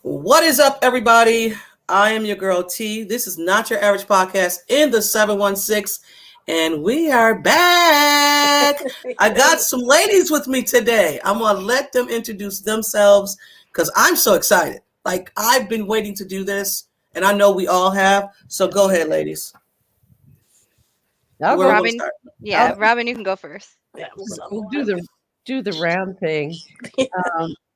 What is up, everybody? I am your girl T. This is Not Your Average Podcast in the 716, and we are back. I got some ladies with me today. I'm going to let them introduce themselves because I'm so excited. Like, I've been waiting to do this, and I know we all have. So go ahead, ladies. I'll Where go. we going to Robin, start? yeah, Robin, you can go first. Yeah, we'll do the round thing.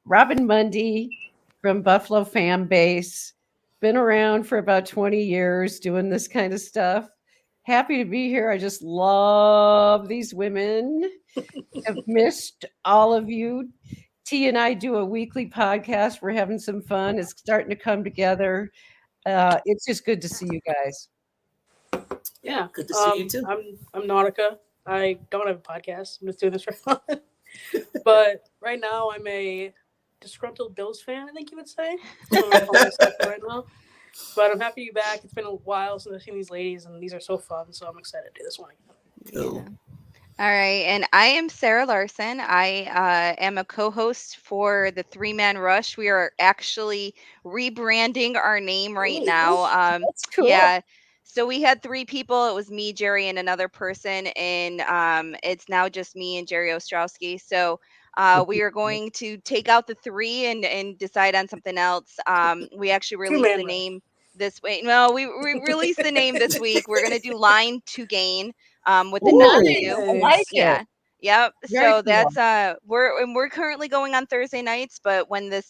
Robin Mundy from Buffalo Fan Base, been around for about 20 years doing this kind of stuff. Happy to be here. I just love these women. Have missed all of you. T and I do a weekly podcast. We're having some fun. It's starting to come together. It's just good to see you guys. Yeah. Good to see you too. I'm Nautica. I don't have a podcast. I'm just doing this for fun. But right now I'm a disgruntled Bills fan, I think you would say. I don't know if I'm myself right now. But I'm happy to be back. It's been a while since I've seen these ladies, and these are so fun, so I'm excited to do this one again. Cool. All right, and I am Sarah Larson. I am a co-host for the Three Man Rush. We are actually rebranding our name right now. That's cool. Yeah, so we had three people. It was me, Jerry, and another person, and it's now just me and Jerry Ostrowski. So we are going to take out the three and decide on something else. We actually released Two-man the rush. name this week. No, we released the name this week. We're gonna do Line to Gain. With the Nice. W. I like Yeah. it. Yep. Very So cool. that's we're currently going on Thursday nights, but when the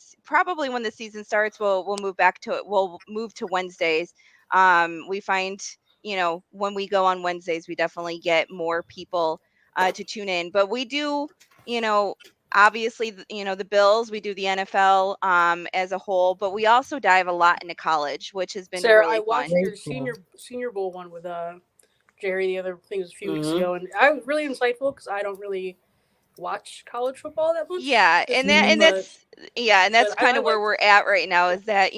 season starts, we'll move back to it. We'll move to Wednesdays. We find, when we go on Wednesdays, we definitely get more people to tune in. But we do, you know, obviously, the Bills, we do the NFL as a whole, but we also dive a lot into college, which has been Sarah, really I watched fun. your senior bowl one with Jerry the other thing was a few weeks ago, and I was really insightful because I don't really watch college football that much. Yeah, Just- and that's but kind of where liked we're at right now. Is that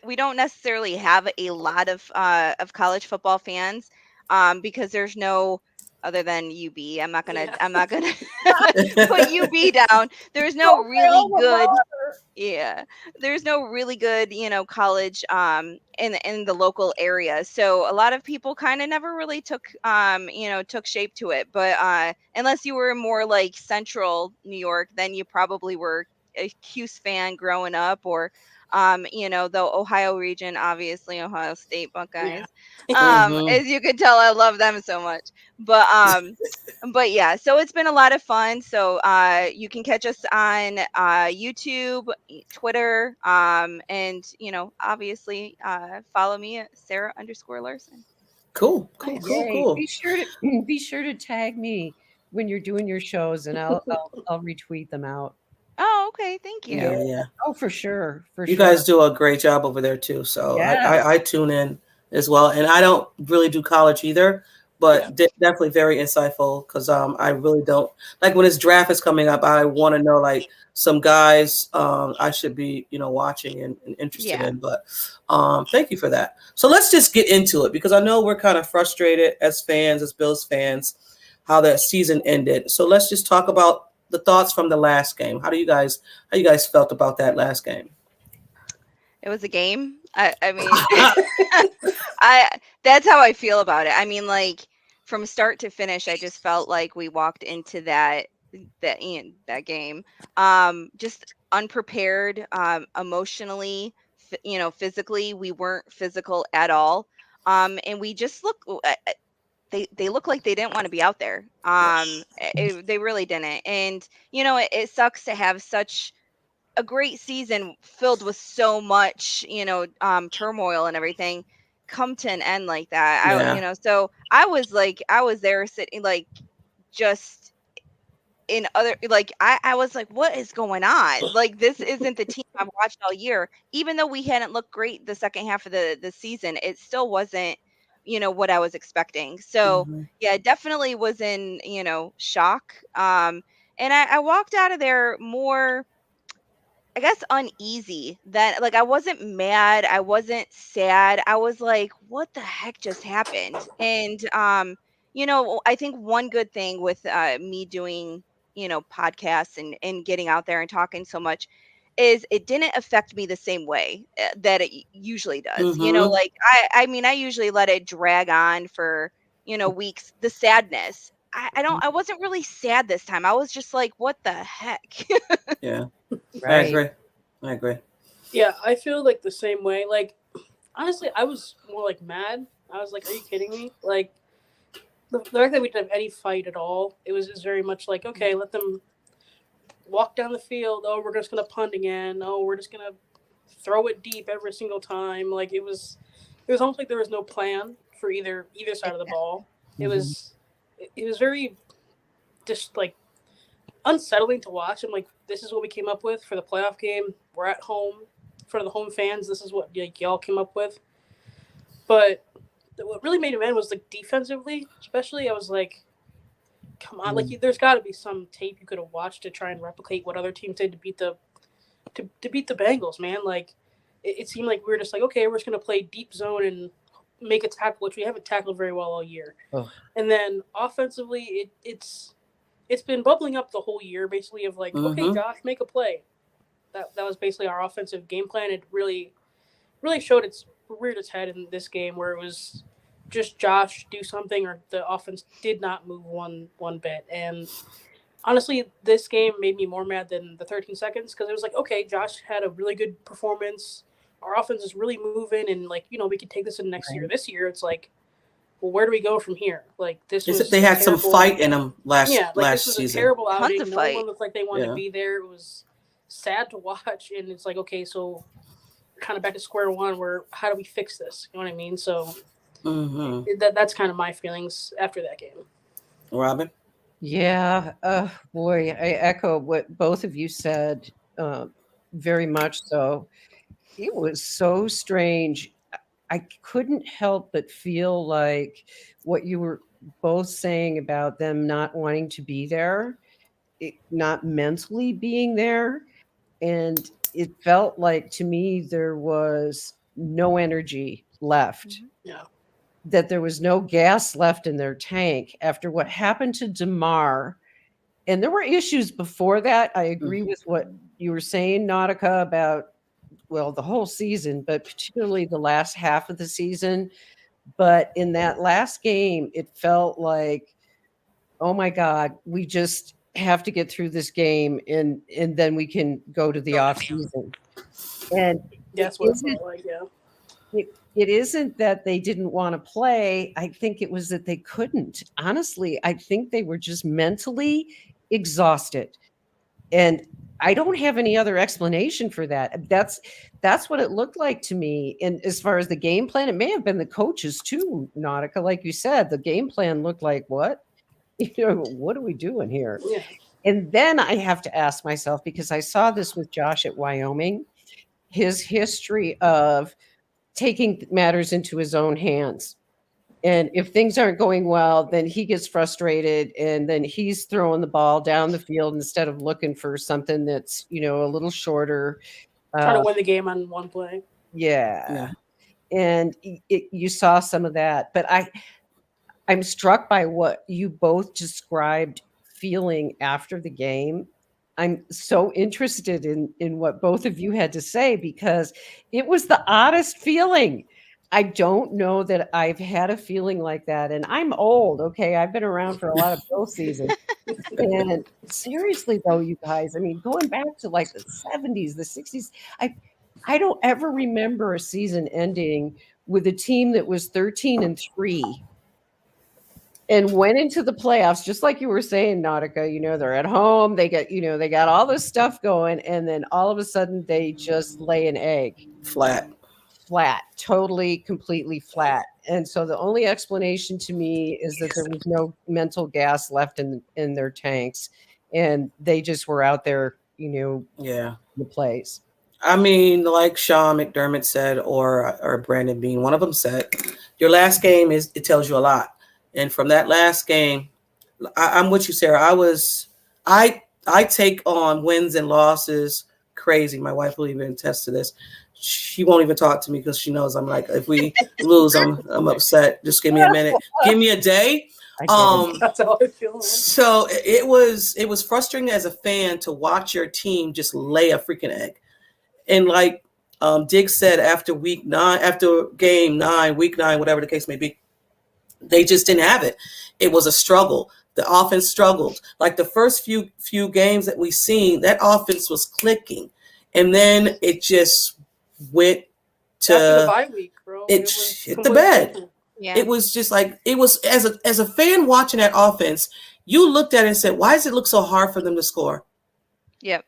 we don't necessarily have a lot of college football fans, because there's no other than UB. I'm not gonna put UB down. There's no really good. Yeah, there's no really good, college in the local area. So a lot of people kind of never really took shape to it. But unless you were more like central New York, then you probably were a Cuse fan growing up, or the Ohio region, obviously Ohio State Buckeyes. As you could tell, I love them so much. But yeah, so it's been a lot of fun. So you can catch us on YouTube, Twitter, and obviously follow me at Sarah_Larson. Cool. Yay. Be sure to tag me when you're doing your shows, and I'll retweet them out. Oh, okay, thank you. Yeah. Oh, for sure. You guys do a great job over there too. So Yes. I tune in as well, and I don't really do college either, but definitely very insightful because I really don't like when this draft is coming up. I want to know like some guys I should be watching and interested in. But thank you for that. So let's just get into it because I know we're kind of frustrated as fans, as Bills fans, how that season ended. So let's just talk about the thoughts from the last game. How you guys felt about that last game? It was a game. I mean, that's how I feel about it. I mean, like from start to finish, I just felt like we walked into that game, just unprepared, emotionally, physically. We weren't physical at all, and we just look. They look like they didn't want to be out there. They really didn't, and it sucks to have such a great season filled with so much, turmoil and everything come to an end like that. So I was there sitting like just in other, like, I was like, what is going on? Like, this isn't the team I've watched all year. Even though we hadn't looked great the second half of the season, it still wasn't, what I was expecting. So yeah, definitely was in, shock. And I walked out of there more, I guess, uneasy. That, like, I wasn't mad, I wasn't sad. I was like, what the heck just happened? And I think one good thing with me doing, podcasts and getting out there and talking so much is it didn't affect me the same way that it usually does. Mhm. Like I mean, I usually let it drag on for, weeks. The sadness. I wasn't really sad this time. I was just like, what the heck? Yeah, I Right. agree. I agree. Yeah, I feel like the same way. Like, honestly, I was more like mad. I was like, are you kidding me? Like, the fact that we didn't have any fight at all, it was just very much like, okay, let them walk down the field. Oh, we're just going to punt again. Oh, we're just going to throw it deep every single time. Like, it was almost like there was no plan for either side of the ball. It was very just like unsettling to watch. I'm like, this is what we came up with for the playoff game. We're at home for the home fans. This is what y'all came up with. But what really made me mad was like defensively, especially. I was like, come on, like there's got to be some tape you could have watched to try and replicate what other teams did to beat the Bengals, man. Like it seemed like we were just like, okay, we're just gonna play deep zone and make a tackle, which we haven't tackled very well all year. Oh. And then offensively, it's been bubbling up the whole year, basically of like, okay, Josh, make a play. That was basically our offensive game plan. It really reared its head in this game, where it was just Josh do something, or the offense did not move one bit. And honestly, this game made me more mad than the 13 seconds, because it was like, okay, Josh had a really good performance. Our offense is really moving, and like, we could take this in next year. This year, it's like, well, where do we go from here? Like this was They had some fight in them last this was season. a terrible outing. Tons of No fight. one looked like they wanted to be there. It was sad to watch, and it's like, okay, so kind of back to square one, where how do we fix this? You know what I mean? So that's kind of my feelings after that game. Robin? Yeah. Boy, I echo what both of you said, very much so. It was so strange. I couldn't help but feel like what you were both saying about them not wanting to be there, not mentally being there. And it felt like, to me, there was no energy left. Yeah. That there was no gas left in their tank after what happened to Damar. And there were issues before that. I agree with what you were saying, Nautica, about, well, the whole season, but particularly the last half of the season. But in that last game, it felt like, oh my God, we just have to get through this game, and then we can go to the off season. And that's what it felt like. Yeah. It isn't that they didn't want to play. I think it was that they couldn't. Honestly, I think they were just mentally exhausted. And I don't have any other explanation for that. That's what it looked like to me. And as far as the game plan, it may have been the coaches too, Nautica. Like you said, the game plan looked like, what? What are we doing here? Yeah. And then I have to ask myself, because I saw this with Josh at Wyoming, his history of taking matters into his own hands. And if things aren't going well, then he gets frustrated, and then he's throwing the ball down the field instead of looking for something that's, a little shorter. Trying to win the game on one play. Yeah. And you saw some of that. But I'm struck by what you both described feeling after the game. I'm so interested in what both of you had to say, because it was the oddest feeling. I don't know that I've had a feeling like that. And I'm old. Okay. I've been around for a lot of Bill seasons. And seriously though, you guys, I mean, going back to like the 70s, the 60s, I don't ever remember a season ending with a team that was 13-3 and went into the playoffs, just like you were saying, Nautica. They're at home, they got all this stuff going, and then all of a sudden they just lay an egg. Flat, totally, completely flat. And so the only explanation to me is that there was no mental gas left in their tanks, and they just were out there, the plays. I mean, like Sean McDermott said, or Brandon Beane, one of them said, your last game it tells you a lot. And from that last game, I'm with you, Sarah. I take on wins and losses crazy. My wife will even attest to this. She won't even talk to me because she knows I'm like, if we lose, I'm upset. Just give me a minute. Give me a day. That's how I feel. So it was frustrating as a fan to watch your team just lay a freaking egg. And like Diggs said, after week 9, after game 9, week 9, whatever the case may be, they just didn't have it. It was a struggle. The offense struggled. Like the first few games that we seen, that offense was clicking, and then it just went to After the bye week, bro. it was hit the completely bed. different. Yeah. It was just like it was as a fan watching that offense, you looked at it and said, "Why does it look so hard for them to score?" Yep.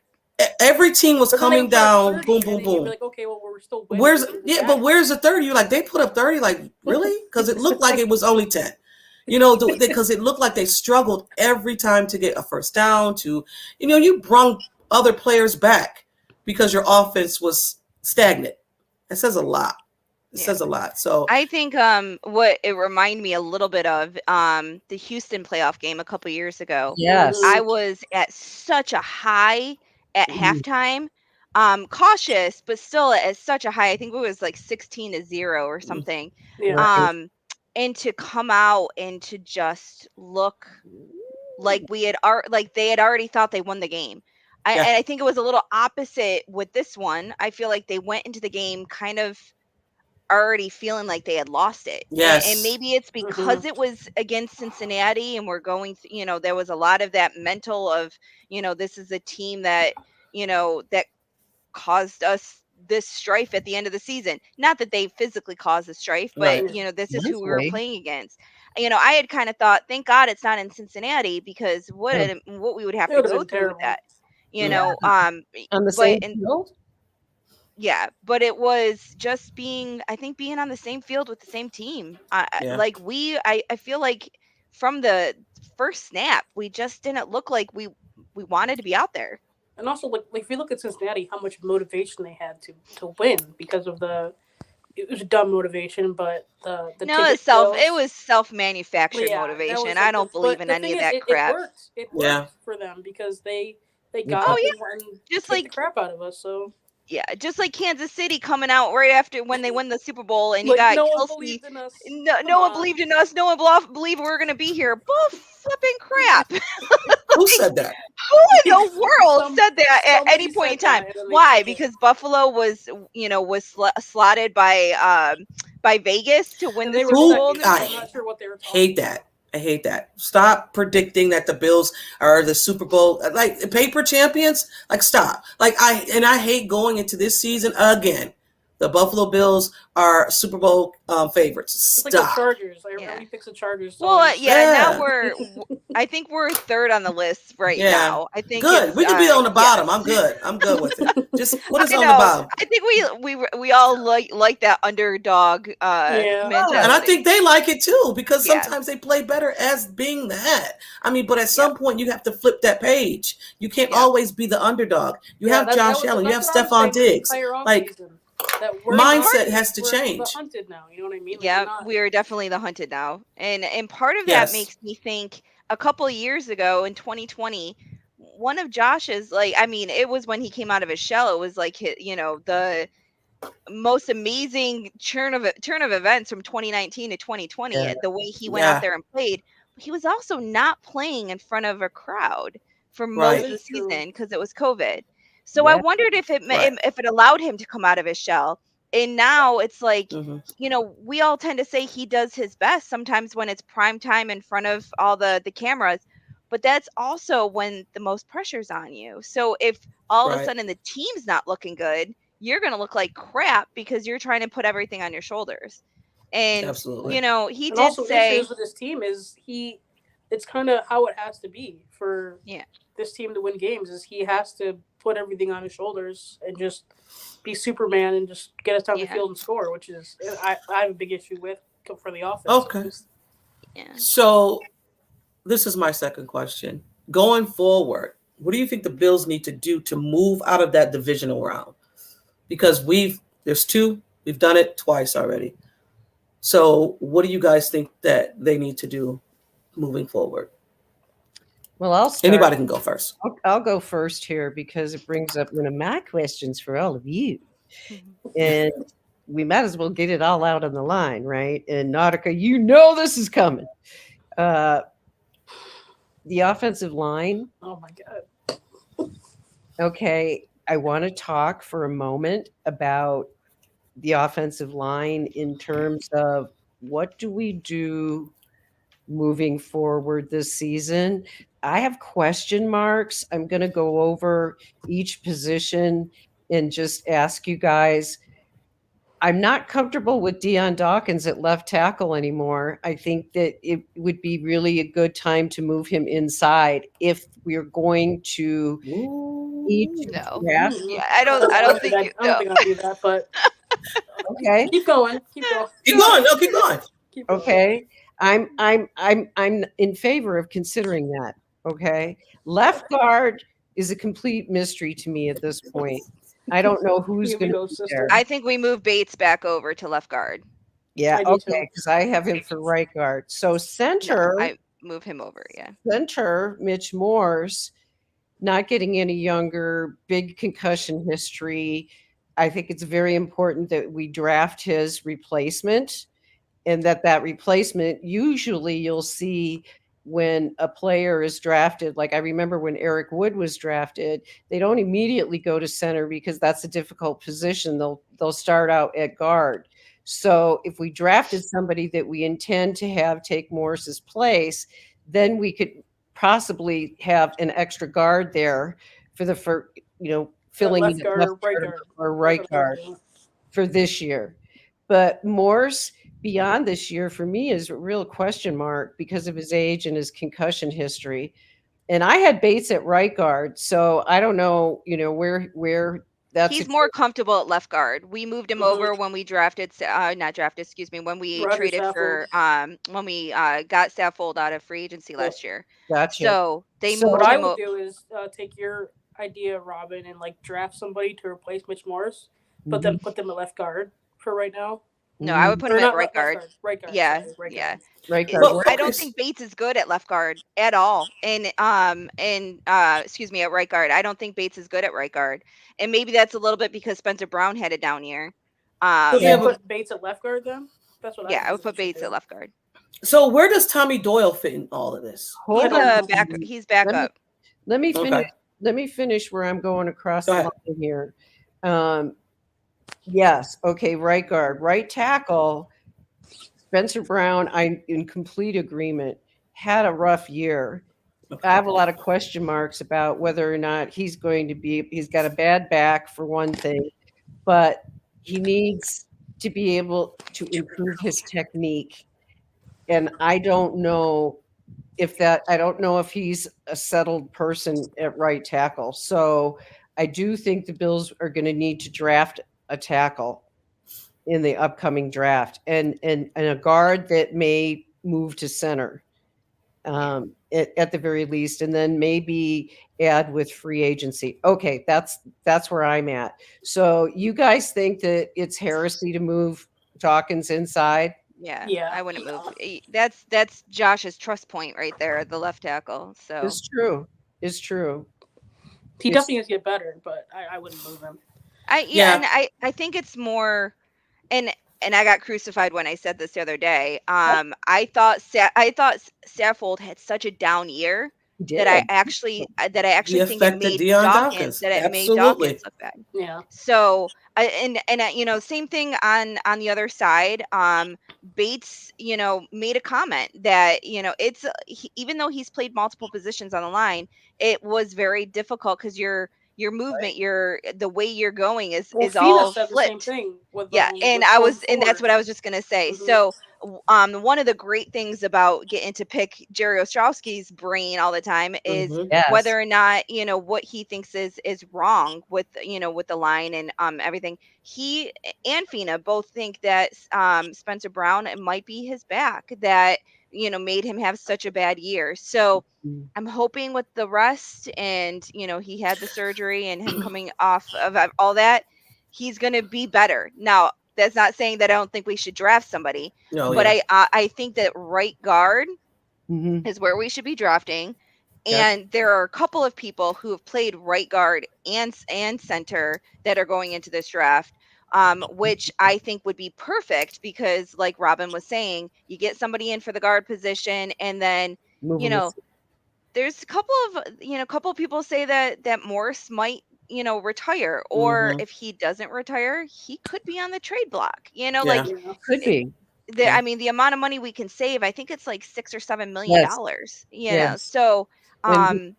Every team was But then they coming would put up down, 30, boom, and boom, then you'd be boom. like, okay, well, we're still winning. Where's We're but back. where's the 30? You're like, they put up 30, like really? Because it looked like it was only 10. You know, because it looked like they struggled every time to get a first down. To you brung other players back because your offense was stagnant. It says a lot. It says a lot. So I think what it reminded me a little bit of the Houston playoff game a couple years ago. Yes. I was at such a high at halftime, cautious, but still at such a high. I think it was like 16-0 or something. Yeah. And to come out and to just look like they had already thought they won the game. Yeah. And I think it was a little opposite with this one. I feel like they went into the game kind of already feeling like they had lost it. Yes. And maybe it's because it was against Cincinnati and we're going through, there was a lot of that mental of, this is a team that, that caused us this strife at the end of the season. Not that they physically caused the strife, but Right. this is who we were playing against. I had kind of thought, thank God it's not in Cincinnati, because what we would have It to would've go been through terrible. with that. On the same field? Yeah, but it was just being on the same field with the same team. Yeah. I feel like from the first snap, we just didn't look like we wanted to be out there. And also, like if you look at Cincinnati, how much motivation they had to win because of it was dumb motivation, but the it was self-manufactured motivation. Like I don't believe in any of that crap. It worked for them because they got up and just kicked like the crap out of us. So yeah, just like Kansas City coming out right after when they win the Super Bowl, and you like, got no one Kelsey. believed in us. No one believed in us. No one believed we were going to be here. Bull flipping crap. Who said that? Who in the world said that at any point in time? Why? Because Buffalo was, slotted by Vegas to win the Super Bowl. I'm not sure what they were talking hate that. I hate that. Stop predicting that the Bills are the Super Bowl, like paper champions. Like stop. Like I hate going into this season again. The Buffalo Bills are Super Bowl favorites. Stop. It's like the Chargers. Everybody picks the Chargers. So well, now I think we're third on the list right now. I think good. We can be on the bottom. I'm good. I'm good with it. Just put us on the bottom. I think we all like that underdog mentality. And I think they like it too, because sometimes they play better as being that. I mean, but at some point you have to flip that page. You can't always be the underdog. You have Josh Allen. You have Stephon Diggs. Like. That mindset has to change. We're the hunted now, you know what I mean? Like we are definitely the hunted now, and part of that makes me think a couple of years ago in 2020, one of Josh's it was when he came out of his shell. It was like the most amazing turn of events from 2019 to 2020. The way he went out there and played, he was also not playing in front of a crowd for most of the season because it was COVID. So I wondered if it allowed him to come out of his shell. And now it's like, we all tend to say he does his best sometimes when it's prime time in front of all the cameras, but that's also when the most pressure's on you. So if all of a sudden the team's not looking good, you're going to look like crap because you're trying to put everything on your shoulders. And, absolutely. He did say with this team is it's kind of how it has to be for this team to win games is he has to put everything on his shoulders and just be Superman and just get us down the field and score, which is I have a big issue with for the offense. Okay. So this is my second question. Going forward, what do you think the Bills need to do to move out of that divisional round? Because there's two, we've done it twice already. So what do you guys think that they need to do moving forward? Well, I'll start. Anybody can go first. I'll go first here because it brings up one of my questions for all of you. And we might as well get it all out on the line, right? And Nautica, this is coming. The offensive line. Oh, my God. Okay. I want to talk for a moment about the offensive line in terms of what do we do moving forward this season. I have question marks. I'm going to go over each position and just ask you guys. I'm not comfortable with Deion Dawkins at left tackle anymore. I think that it would be really a good time to move him inside if we're going to each No. draft. Yeah, I don't think I don't think I'll do that, but Okay. keep going. Keep going. Keep going. No, keep going. Keep going. Okay. I'm in favor of considering that. Okay. Left guard is a complete mystery to me at this point. I don't know who's Here we going go, to be sister. there. I think we move Bates back over to left guard. Yeah, I do too. okay, because I have him for right guard. So No, center, I move him over. Yeah. center, Mitch Morse, not getting any younger, big concussion history. I think it's very important that we draft his replacement, and that replacement, usually you'll see when a player is drafted, like I remember when Eric Wood was drafted, they don't immediately go to center because that's a difficult position. They'll start out at guard. So if we drafted somebody that we intend to have take Morris's place, then we could possibly have an extra guard there for filling Left in guard, left right guard guard. or right guard for this year. But Morse beyond this year for me is a real question mark because of his age and his concussion history. And I had Bates at right guard, so I don't know, where that's He's more comfortable at left guard. We moved him Mhm. over when we not drafted, excuse me, when we Roger traded for when we got Saffold out of free agency last year. Gotcha. So they So moved What I him would over. do is take your idea, Robin, and like draft somebody to replace Mitch Morris, put them at left guard for right now. No, I would put him Or at not right left guard. Right guard. Yeah, sorry, right yeah. guard. right It- guard. Well, I don't okay. think Bates is good at left guard at all. And excuse me, at right guard. I don't think Bates is good at right guard. And maybe that's a little bit because Spencer Brown had a down year. So Yeah, you but- put Bates at left guard then? That's what Yeah, I think would put we should Bates do. at left guard. So where does Tommy Doyle fit in all of this? Hold He's on. back. He's back Let me- up. Let me Okay. finish. Let me finish where I'm going across Go the ahead. line here. Yes. Okay. Right guard, right tackle. Spencer Brown, I'm in complete agreement. Had a rough year. I have a lot of question marks about whether or not he's going to be. He's got a bad back for one thing, but he needs to be able to improve his technique. And I don't know if he's a settled person at right tackle. So I do think the Bills are going to need to draft a tackle in the upcoming draft and a guard that may move to center at the very least, and then maybe add with free agency. Okay, that's where I'm at. So you guys think that it's heresy to move Dawkins inside? Yeah, I wouldn't move. That's Josh's trust point right there, the left tackle. So It's true. It's true. He It's- definitely needs to get better, but I wouldn't move him. Yeah. and I think it's more, and I got crucified when I said this the other day. I thought Saffold had such a down year He did. that I actually He think it affected made Deion Dawkins Dawkins. made Absolutely. Dawkins look bad. Yeah. So same thing on the other side. Bates, made a comment that even though he's played multiple positions on the line, it was very difficult because your movement, the way you're going is Fina all said the same flipped. thing with Yeah, and that's what I was just gonna say. Mhm. So, one of the great things about getting to pick Jerry Ostrowski's brain all the time is Mhm. Yes. whether or not what he thinks is wrong with with the line and everything. He and Fina both think that Spencer Brown, it might be his back that made him have such a bad year. So I'm hoping with the rest and he had the surgery and him coming off of all that, he's going to be better. Now, that's not saying that I don't think we should draft somebody, Oh, but yeah. I think that right guard Mhm. is where we should be drafting. Yeah. And there are a couple of people who have played right guard and center that are going into this draft, which I think would be perfect because, like Robin was saying, you get somebody in for the guard position, and then Move him there's a couple of people say that Morse might retire, or Mhm. if he doesn't retire, he could be on the trade block. Yeah. Like Yeah. Could be. Yeah. I mean, the amount of money we can save, I think it's like $6 or $7 million. Yes. So And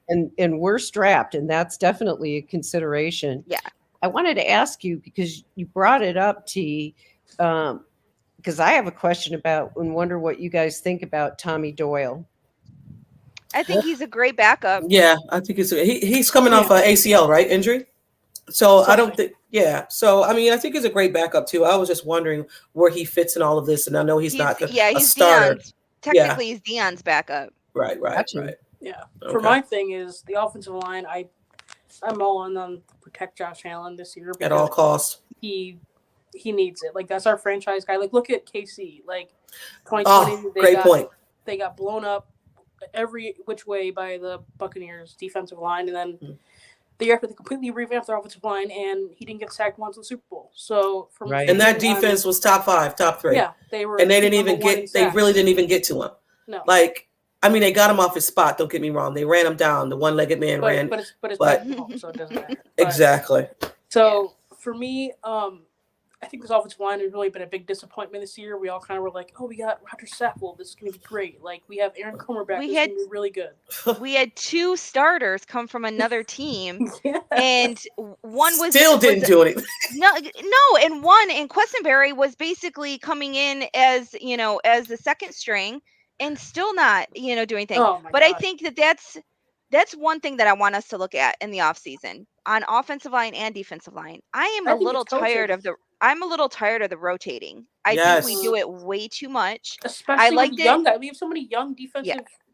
we're strapped, and that's definitely a consideration. yeah. I wanted to ask you because you brought it up, T, because I have a question about and wonder what you guys think about Tommy Doyle. I think he's a great backup. Yeah, I think he's coming off an ACL, right? Injury. So I don't think, yeah. So I mean, I think he's a great backup too. I was just wondering where he fits in all of this, and I know he's not a He's starter. Dion's. Technically, he's Dion's backup. Right. Gotcha. Yeah. Okay. For my thing is the offensive line. I'm all in on protect Josh Allen this year At all costs. he needs it. Like that's our franchise guy. Like look at KC. Like 2020, Oh, great point. They got blown up every which way by the Buccaneers defensive line, and then the year after they completely revamped their offensive line, and he didn't get sacked once in the Super Bowl. So from Right. And that defense was top 5, top 3. Yeah, they were. And they didn't even number one in get. They sacks. really didn't even get to him. No. Like, I mean, they got him off his spot. Don't get me wrong. They ran him down. The one-legged man ran. But it's but- back home, so it doesn't matter. But- Exactly. So for me, I think this offensive line has really been a big disappointment this year. We all kind of were like, "Oh, we got Roger Saffold. This is going to be great." Like we have Aaron Comer back. This is going to be really good. We had 2 starters come from another team, Yeah. and one was Still didn't do anything. No, and one in Questenberry was basically coming in as as the second string, and still not doing anything. Oh my But I God. think that's one thing that I want us to look at in the offseason on offensive line and defensive line. I am I a think little it's coaching. I'm a little tired of the rotating. I Yes. think we do it way too much. Especially liked with it. young guys. We have so many young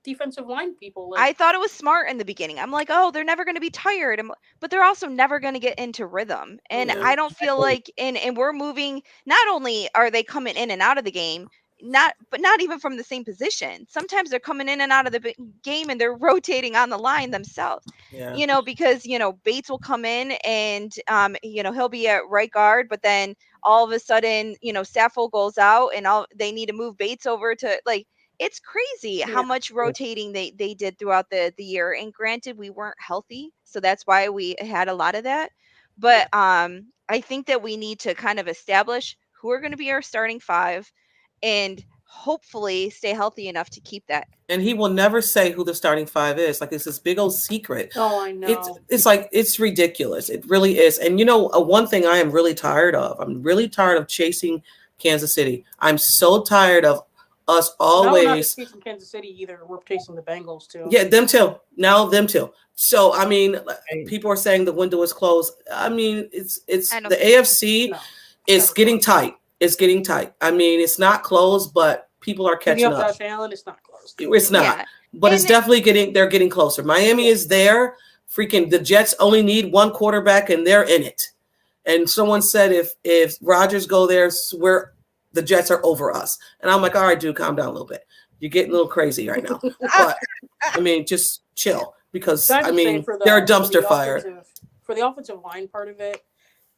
defensive line people. Like, I thought it was smart in the beginning. I'm like, oh, they're never going to be tired, but they're also never going to get into rhythm. And Mhm. I don't feel like, and we're moving. Not only are they coming in and out of the game, not even from the same position. Sometimes they're coming in and out of the game, and they're rotating on the line themselves. Yeah. Because Bates will come in and he'll be at right guard, but then all of a sudden Saffold goes out, and they need to move Bates over to like. It's crazy how Yeah. much rotating they did throughout the year. And granted, we weren't healthy, so that's why we had a lot of that. But I think that we need to kind of establish who are going to be our starting 5, and hopefully stay healthy enough to keep that. And he will never say who the starting 5 is. Like, it's this big old secret. oh, I know. It's like, it's ridiculous. It really is. And one thing I am really tired of. I'm really tired of chasing Kansas City. I'm so tired of us Now we're not always. chasing Kansas City either. We're chasing the Bengals too. Yeah, them too. Now them too. So I mean, people are saying the window is closed. I mean, it's I don't the think AFC. No. It's never getting closed. tight. It's getting tight. I mean, it's not closed, but people are catching Picking up up. Josh Allen, it's not closed. It's not, Yeah. but it's And- definitely they're getting closer. Miami is there. Freaking the Jets only need one quarterback, and they're in it. And someone said if Rodgers go there, the Jets are over us. And I'm like, all right, dude, calm down a little bit. You're getting a little crazy right now. But I mean, just chill, because Can I I just say mean, for they're a for dumpster the fire. For the offensive line part of it,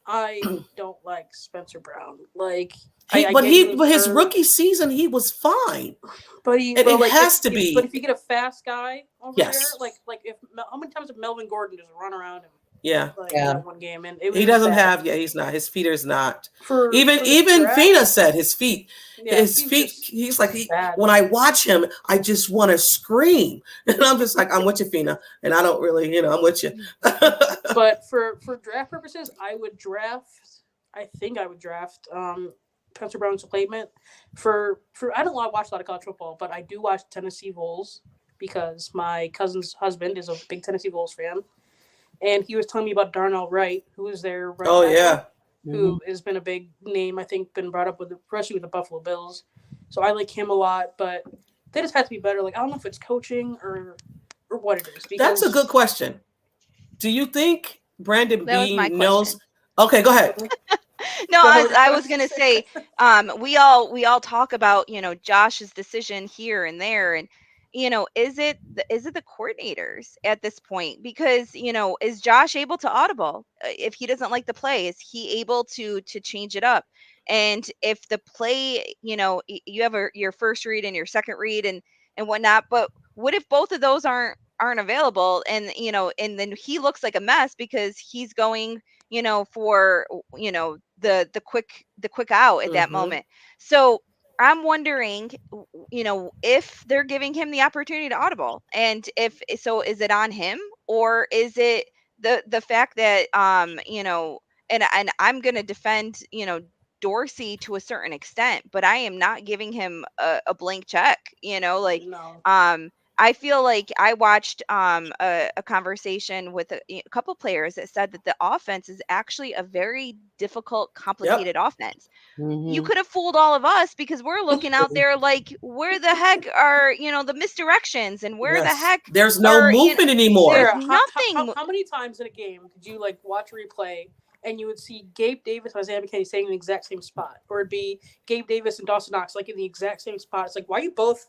I don't like Spencer Brown. Like, But was his hurt, rookie season, he was fine. but it has to be. But if you get a fast guy over Yes. there, like if how many times did Melvin Gordon just run around him Yeah. like Yeah. that one game? And it was He doesn't bad. have. Yeah, he's not. His feet is not. For Even the draft, Fina said his feet. yeah, his he's feet. just He's like bad. when I watch him, I just want to scream, and I'm just like, I'm with you, Fina, and I don't really, I'm with you. But for draft purposes, I think I would draft Spencer Brown's replacement. For I don't watch a lot of college football, but I do watch Tennessee Vols because my cousin's husband is a big Tennessee Vols fan, and he was telling me about Darnell Wright, who is their right Oh tackle, yeah, who has been a big name. I think been brought up especially with the Buffalo Bills. So I like him a lot, but they just have to be better. Like I don't know if it's coaching or what it is. that's a because- good question. Do you think Brandon That was B my knows? question. Okay, go ahead. No, Go ahead. I was gonna say, we all talk about Josh's decision here and there, and is it the coordinators at this point? Because is Josh able to audible if he doesn't like the play? Is he able to change it up? And if the play, you have your first read and your second read and whatnot, but what if both of those aren't aren't available, and and then he looks like a mess because he's going for the quick out at that Mhm. moment. So I'm wondering, if they're giving him the opportunity to audible, and if so, is it on him, or is it the fact that and I'm going to defend Dorsey to a certain extent, but I am not giving him a blank check. No. I feel like I watched a conversation with a couple players that said that the offense is actually a very difficult, complicated offense. You Mhm. could have fooled all of us because we're looking out there like, where the heck are the misdirections, and where the Yes. heck There's no are movement anymore. there's Sarah, nothing. how many times in a game did you like watch a replay and you would see Gabe Davis and Isaiah McKinney staying in the exact same spot, or it'd be Gabe Davis and Dawson Knox like in the exact same spot? It's like, why are you both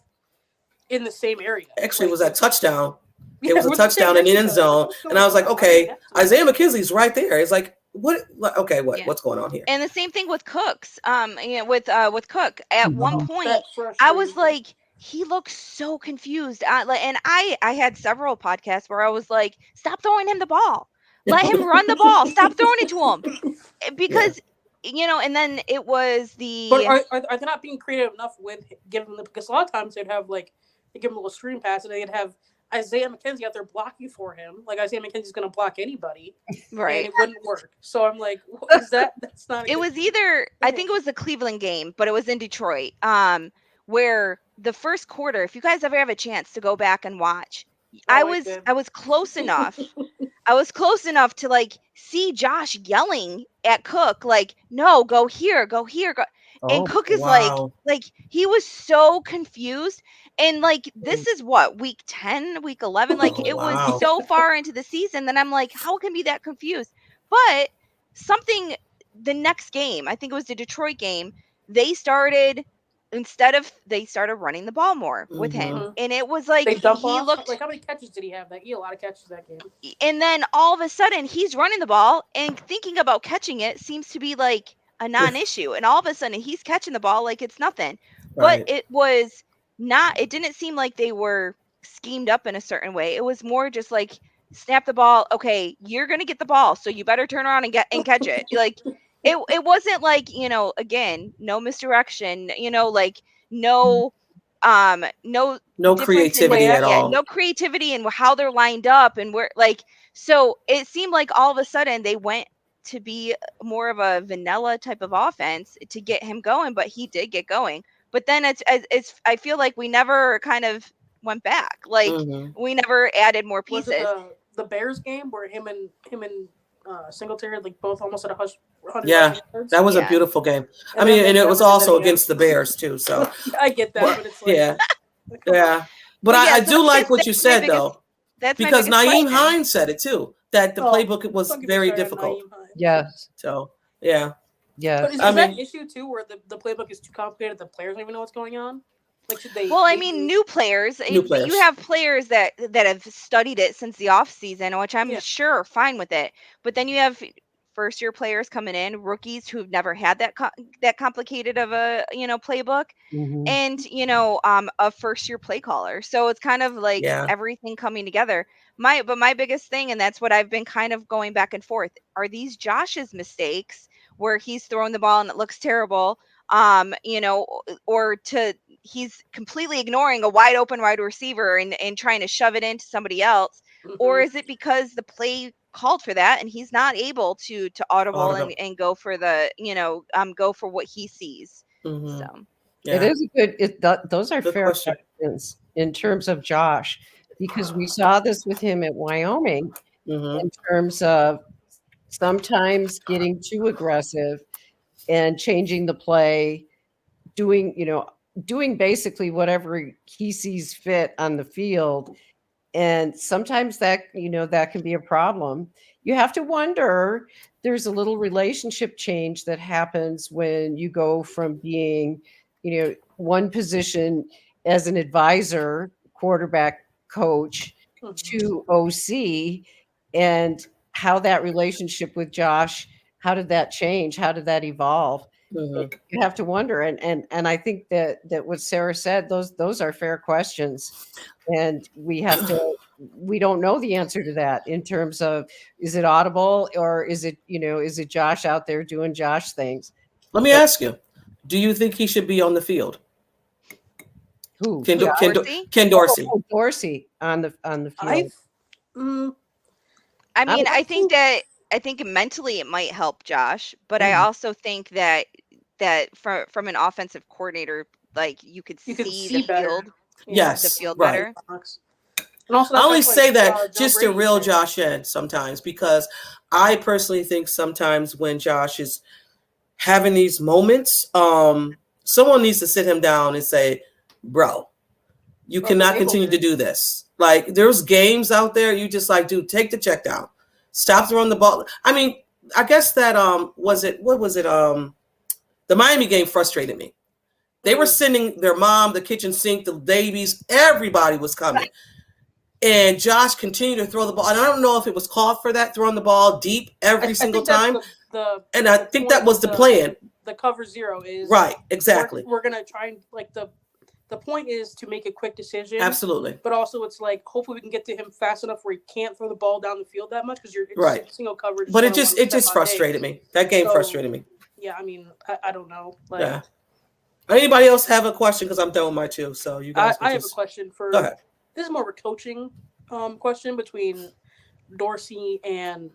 in the same area? Actually, it was Like, that touchdown. yeah, It was a we're just standing touchdown in the next end to each other. zone, Like, what's and going I was like, on? Why do we okay, have to? Isaiah McKinsey's right there. It's like, what? Okay, Yeah. what's going on here? And the same thing with Cooks. With Cook. At one Mhm. point, That's I was frustrating. like, he looks so confused. And I had several podcasts where I was like, stop throwing him the ball. Let him run the ball. Stop throwing it to him. Yeah. Because and then it was But the are they not being creative enough with giving them? Because a lot of times they'd have like they give him a little screen pass and they'd have Isaiah McKenzie out there blocking for him. Like Isaiah McKenzie's going to block anybody, and right. it wouldn't work. So I'm like, what is that? That's not. A It good- was either I think it was the Cleveland game, but it was in Detroit. Where the first quarter, if you guys ever have a chance to go back and watch, I did. was close enough. I was close enough to like see Josh yelling at Cook, like, no, go here, go. And Oh, Cook is wow. like he was so confused. And like, this is what, week 10, week 11, like Oh, it was wow. so far into the season that I'm like, how can be that confused? But something, the next game, I think it was the Detroit game, they started running the ball more with him. Mhm. Mhm. And it was like They dump he off. looked, Like how many catches did he have? He had a lot of catches that game. and then all of a sudden he's running the ball, and thinking about catching it seems to be like a non-issue, and all of a sudden he's catching the ball like it's nothing. But Right. it didn't seem like they were schemed up in a certain way. It was more just like, snap the ball, okay, you're gonna get the ball, so you better turn around and catch it. Like it wasn't like, again, no misdirection, like no no No difference in creativity Yeah. at all. no creativity in how they're lined up and where, like, so it seemed like all of a sudden they went to be more of a vanilla type of offense to get him going, but he did get going. But then it's I feel like we never kind of went back. Like Mhm. we never added more Was it pieces. the Bears game where him and Singletary like both almost had 100 Yeah, rushing yards? that was a Yeah. beautiful game. I And mean, then they and it never was did that also again. against the Bears too. So I get that, but it's like, yeah, come on. yeah. But yeah, I so do like what you that's my said biggest- though, That's my because biggest Naeem question. Hines said it too, that the Oh, playbook was Don't get me very started on difficult. Naeem Hines. yes, So yeah, yes. But is I that mean- an issue too, where the playbook is too complicated, the players don't even know what's going on? Like, should they? Well, I they mean, do- new players. New players. You have players that have studied it since the off season, which I'm Yeah. sure are fine with it. But then you have first year players coming in, rookies who've never had that complicated of a playbook, Mhm. and a first year play caller. So it's kind of like Yeah. everything coming together. My biggest thing, and that's what I've been kind of going back and forth, are these Josh's mistakes where he's throwing the ball and it looks terrible, or he's completely ignoring a wide open wide receiver and trying to shove it into somebody else, or Mhm. is it because the play called for that and he's not able to audible Audible. and go for the go for what he sees. Mhm. So It Yeah. is a good. Those are Good fair question. questions in terms of Josh, because we saw this with him at Wyoming Mhm. in terms of sometimes getting too aggressive and changing the play, doing basically whatever he sees fit on the field. And sometimes that can be a problem. You have to wonder, there's a little relationship change that happens when you go from being, one position as an advisor, quarterback coach, Mhm. to OC, and how that relationship with Josh, how did that change? How did that evolve? Mhm. You have to wonder. And I think that what Sarah said, those are fair questions. And we have to we don't know the answer to that in terms of, is it audible or is it Josh out there doing Josh things? Let me ask you, do you think he should be on the field? Who? Ken Dorsey? Dorsey. Oh, Dorsey on the field. I mean, I I think mentally it might help Josh, but I also think that from an offensive coordinator, like you could You can see see the better. field, Yes, the field right. better. And also I only that's say like, that Joe just to Brady reel said. Josh in sometimes, because I personally think sometimes when Josh is having these moments, someone needs to sit him down and say, bro, you cannot continue to do this. Like, there's games out there, you just like, dude, take the check down. Stop throwing the ball. I mean, I guess that the Miami game frustrated me. They were sending their mom, the kitchen sink, the babies, everybody was coming. And Josh continued to throw the ball. And I don't know if it was called for that, throwing the ball deep every single time. And I think that was the plan. The cover zero is right, exactly. We're gonna try and like the point is to make a quick decision. Absolutely. But also it's like hopefully we can get to him fast enough where he can't throw the ball down the field that much because you're right. Single coverage. But it just frustrated me. That game frustrated me. Yeah, I mean, I don't know. Like, yeah. Anybody else have a question? Because I'm done with my two. So you guys. I have a question for. Go ahead. This is more of a coaching question between Dorsey and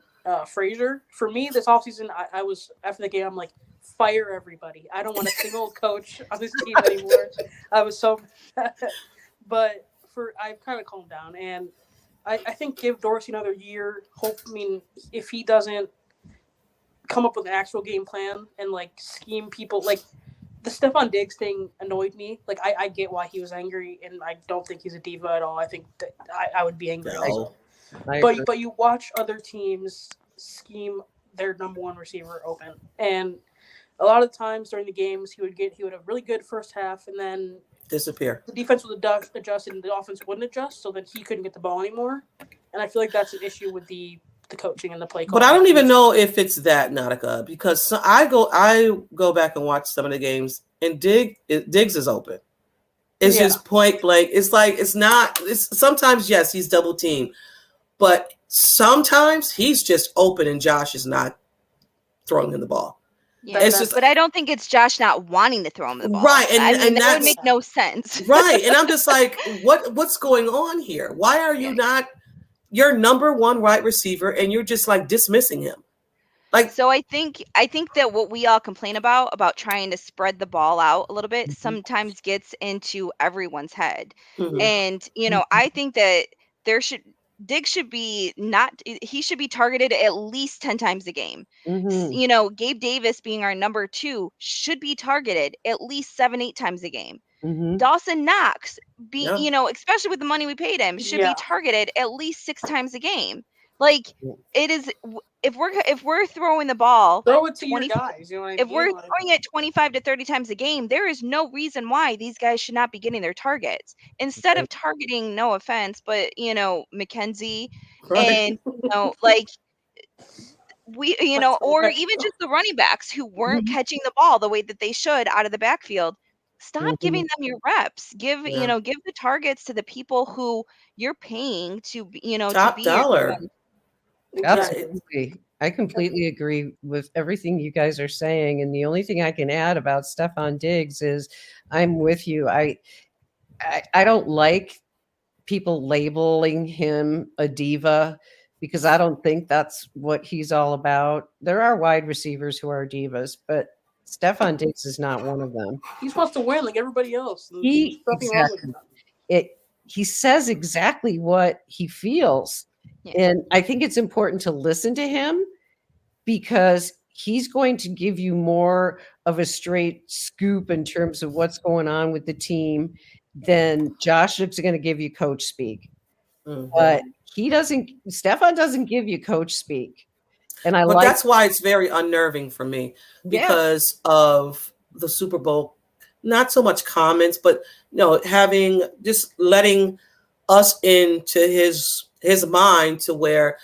Frazier. For me, this offseason, I was after the game. I'm like, fire everybody. I don't want a single coach on this team anymore. I was so, but I've kind of calmed down, and I think give Dorsey another year. If he doesn't come up with an actual game plan and like scheme people, like the Stephon Diggs thing annoyed me. Like I get why he was angry, and I don't think he's a diva at all. I think that I would be angry. No. But you watch other teams scheme their number one receiver open, and a lot of times during the games he would have a really good first half, and then disappear. The defense would adjust, and the offense wouldn't adjust, so that he couldn't get the ball anymore. And I feel like that's an issue with the coaching and the play call. But I don't even know if it's that, Nautica, because I go back and watch some of the games, and Diggs is open. It's just point blank. It's like it's sometimes yes, he's double teamed, but sometimes he's just open and Josh is not throwing him the ball. Yeah, but I don't think it's Josh not wanting to throw him the ball. Right, and that would make no sense. Right, and I'm just like, what's going on here? Why are you not your number one wide receiver and you're just like dismissing him? Like, so I think that what we all complain about trying to spread the ball out a little bit sometimes gets into everyone's head. And I think that Diggs should be targeted at least 10 times a game. Gabe Davis being our number 2 should be targeted at least 7-8 times a game. Dawson Knox especially with the money we paid him, should be targeted at least 6 times a game. Like, it is, if we're throwing the ball, throw it to your guys. You know what I mean? If we're throwing it 25 to 30 times a game, there is no reason why these guys should not be getting their targets. Instead of targeting, no offense, but McKenzie, and like we, or even just the running backs who weren't catching the ball the way that they should out of the backfield. Stop giving them your reps. Give the targets to the people who you're paying to top to be dollar. Absolutely. I completely agree with everything you guys are saying. And the only thing I can add about Stephon Diggs is I'm with you. I don't like people labeling him a diva because I don't think that's what he's all about. There are wide receivers who are divas, but Stephon Diggs is not one of them. He's supposed to win like everybody else. He says exactly what he feels. Yeah. And I think it's important to listen to him because he's going to give you more of a straight scoop in terms of what's going on with the team than Josh is going to give you coach speak. But Stephon doesn't give you coach speak. And that's why it's very unnerving for me because of the Super Bowl, not so much comments, but letting us into his mind to where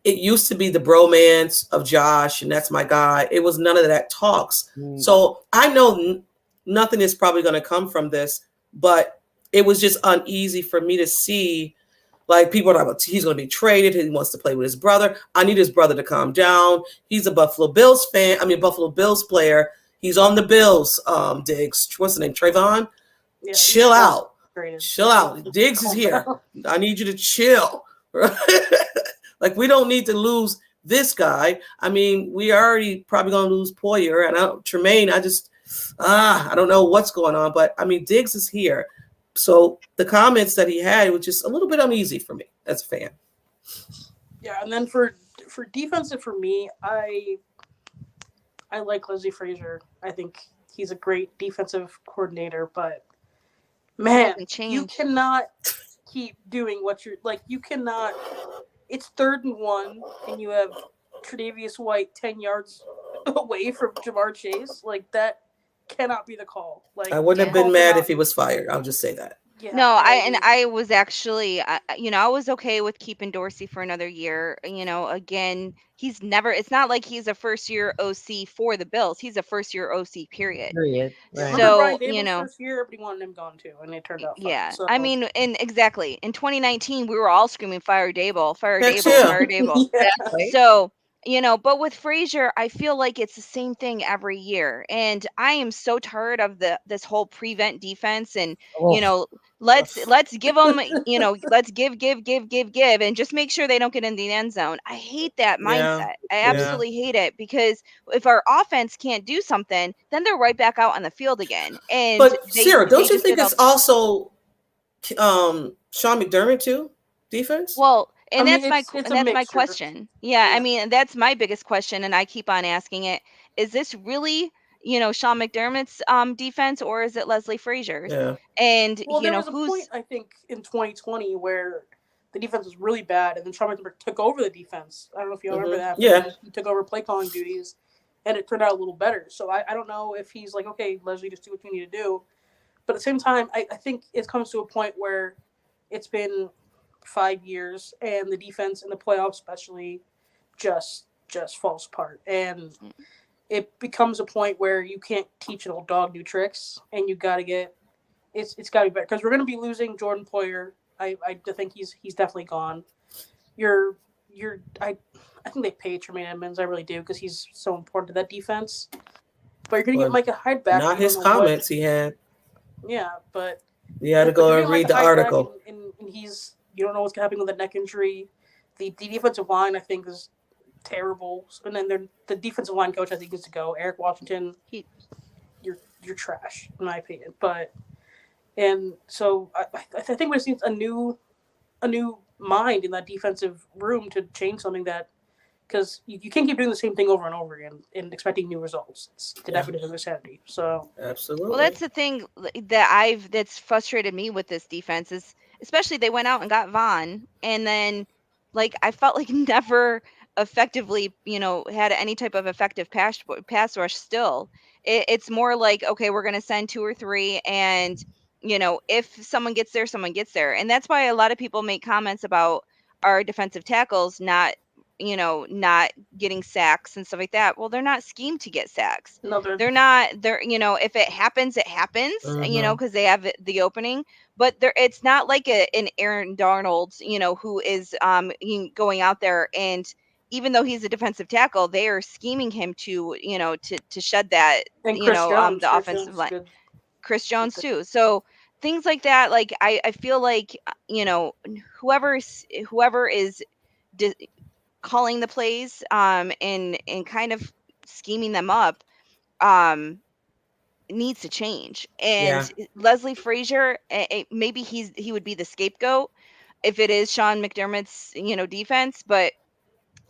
it used to be the bromance of Josh and that's my guy. It was none of that talks. So I know nothing is probably going to come from this, but it was just uneasy for me to see Like people are like, he's going to be traded. He wants to play with his brother. I need his brother to calm down. He's a Buffalo Bills fan. I mean, Buffalo Bills player. He's on the Bills. Diggs. What's the name? Trayvon. Yeah, Chill out. traded. Chill out. Diggs is here. I need you to chill. Like we don't need to lose this guy. I mean, we already probably going to lose Poyer and Tremaine. I don't know what's going on, but I mean, Diggs is here. So the comments that he had was just a little bit uneasy for me as a fan. Yeah, and then for defensive for me, I like Leslie Frazier. I think he's a great defensive coordinator, but man, you cannot keep doing what you're like. You cannot. It's 3rd and 1, and you have Tre'Davious White 10 yards away from Jamar Chase. Like that cannot be the call. Like I wouldn't have been mad if he was fired. I'll just say that. Yeah, no, I was actually, I was okay with keeping Dorsey for another year. Again, it's not like he's a first-year OC for the Bills. He's a first-year OC, period. Right. So, first year, everybody wanted him gone too, and it turned out fine. Yeah, so. I mean, and exactly. In 2019, we were all screaming, fire Dable, fire Dable, fire Dable. Exactly. So, but with Frazier, I feel like it's the same thing every year. And I am so tired of this whole prevent defense and, let's give them, let's give, and just make sure they don't get in the end zone. I hate that mindset. I absolutely hate it because if our offense can't do something, then they're right back out on the field again. And Sarah, don't you think it's also Sean McDermott too? Defense? Well, and that's my question. Yeah, I mean, that's my biggest question, and I keep on asking it. Is this really, Sean McDermott's defense, or is it Leslie Frazier's? Yeah. And there was a point, I think, in 2020 where the defense was really bad, and then Sean McDermott took over the defense. I don't know if you remember that. Yeah. He took over play calling duties, and it turned out a little better. So I don't know if he's like, okay, Leslie, just do what you need to do. But at the same time, I think it comes to a point where it's been 5 years, and the defense in the playoffs especially just falls apart, and it becomes a point where you can't teach an old dog new tricks, and you got to get it's got to be better because we're going to be losing Jordan Poyer. I think he's definitely gone. I think they pay Tremaine Edmonds. I really do because he's so important to that defense. But you're going to get Micah Hyde back. Not his comments he had. Yeah, but you had to go and read the article. And he's. You don't know what's happening with the neck injury. The defensive line, I think, is terrible. And then the defensive line coach, I think, needs to go. Eric Washington, you're trash, in my opinion. And so I think we just need a new mind in that defensive room to change something that, because you can't keep doing the same thing over and over again and expecting new results. It's the definition of insanity. So absolutely. Well, that's the thing that's frustrated me with this defense is. Especially they went out and got Vaughn, and then I felt like never effectively, had any type of effective pass rush still. It's more like, okay, we're going to send 2 or 3, and, if someone gets there, someone gets there. And that's why a lot of people make comments about our defensive tackles not getting sacks and stuff like that. Well, they're not schemed to get sacks. No, they're not. If it happens, it happens, because they have the opening. But it's not like an Aaron Darnold, who is going out there, and even though he's a defensive tackle, they are scheming him to shed that, the offensive line. Chris Jones too. So things like that, I feel like, whoever is calling the plays and kind of scheming them up needs to change. And Leslie Frazier, maybe he would be the scapegoat if it is Sean McDermott's defense, but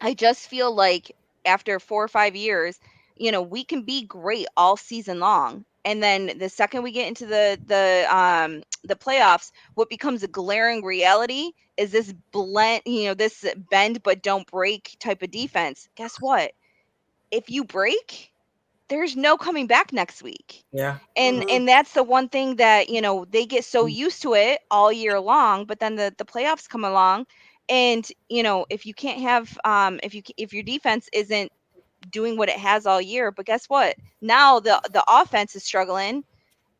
I just feel like after 4 or 5 years, we can be great all season long, and then the second we get into the playoffs, what becomes a glaring reality is this this bend but don't break type of defense. Guess what? If you break, there's no coming back next week. Yeah. And that's the one thing that, they get so used to it all year long, but then the playoffs come along, and, if you can't have, if your defense isn't doing what it has all year, but guess what? Now the offense is struggling,